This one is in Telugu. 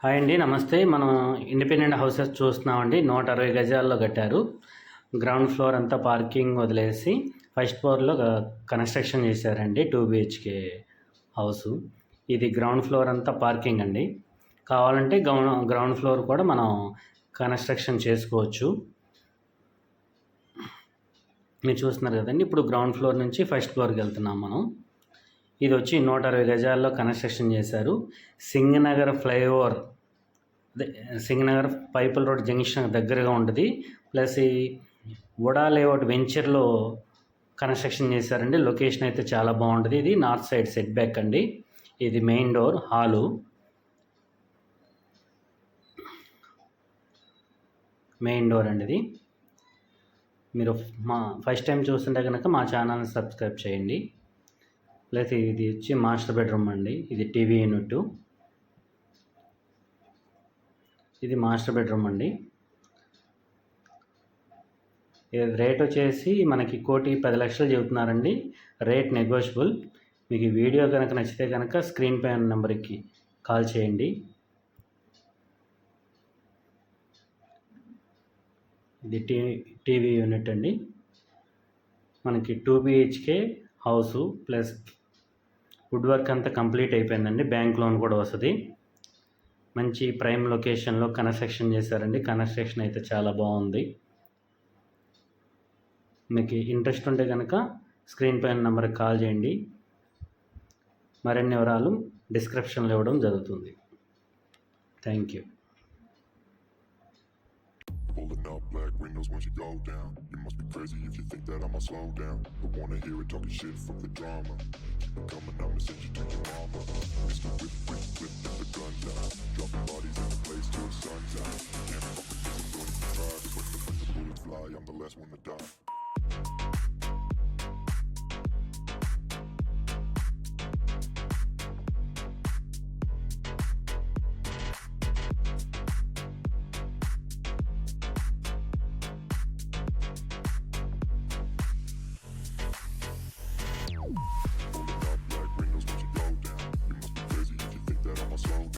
హాయ్ అండి, నమస్తే. మనం ఇండిపెండెంట్ హౌసెస్ చూస్తున్నామండి. 160 గజాల్లో కట్టారు. గ్రౌండ్ ఫ్లోర్ అంతా పార్కింగ్ వదిలేసి ఫస్ట్ ఫ్లోర్లో కన్స్ట్రక్షన్ చేశారండి. 2 BHK హౌసు. ఇది గ్రౌండ్ ఫ్లోర్ అంతా పార్కింగ్ అండి. కావాలంటే గ్రౌండ్ ఫ్లోర్ కూడా మనం కన్స్ట్రక్షన్ చేసుకోవచ్చు. మీరు చూస్తున్నారు కదండి. ఇప్పుడు గ్రౌండ్ ఫ్లోర్ నుంచి ఫస్ట్ ఫ్లోర్కి వెళ్తున్నాం మనం. ఇది వచ్చి 160 గజాల్లో కన్స్ట్రక్షన్ చేశారు. Singh Nagar flyover, Singh Nagar Pipula road junction దగ్గరగా ఉంటుంది. ప్లస్ ఈ వడా లేఅవుట్ వెంచర్లో కన్స్ట్రక్షన్ చేశారండి. లొకేషన్ అయితే చాలా బాగుంటుంది. ఇది నార్త్ సైడ్ సెట్ బ్యాక్ అండి. ఇది main door, hall. Main door అండి ఇది. మీరు ఫస్ట్ టైం చూస్తుంటే కనుక మా ఛానల్ని సబ్స్క్రైబ్ చేయండి. ప్లస్ ఇది వచ్చి మాస్టర్ బెడ్రూమ్ అండి. ఇది టీవీ యూనిట్. ఇది మాస్టర్ బెడ్రూమ్ అండి. రేట్ వచ్చేసి మనకి 1,10,00,000 చెబుతున్నారండి. Rate negotiable. మీకు ఈ వీడియో కనుక నచ్చితే కనుక స్క్రీన్ పై ఉన్న నెంబర్కి కాల్ చేయండి. ఇది టీవీ యూనిట్ అండి. మనకి 2 BHK house plus wood work అంతా కంప్లీట్ అయిపోయిందండి. బ్యాంక్ లోన్ కూడా వస్తుంది. మంచి ప్రైమ్ లొకేషన్లో కన్స్ట్రక్షన్ చేశారండి. కన్స్ట్రక్షన్ అయితే చాలా బాగుంది. మీకు ఇంట్రెస్ట్ ఉంటే కనుక స్క్రీన్ పైన నెంబర్కి కాల్ చేయండి. మరిన్ని వివరాలు డిస్క్రిప్షన్లో ఇవ్వడం జరుగుతుంది. Thank you. Pulling up black windows once you go down. You must be crazy if you think that I'ma slow down. But wanna hear it talking shit from the drama. Keep it coming, I'ma send you to your mama. Mr. Whip, with the guns out. Dropping bodies in the place till the sun's out. Can't fuck with this, I'm going to try. But the bullets fly, I'm the last one to die.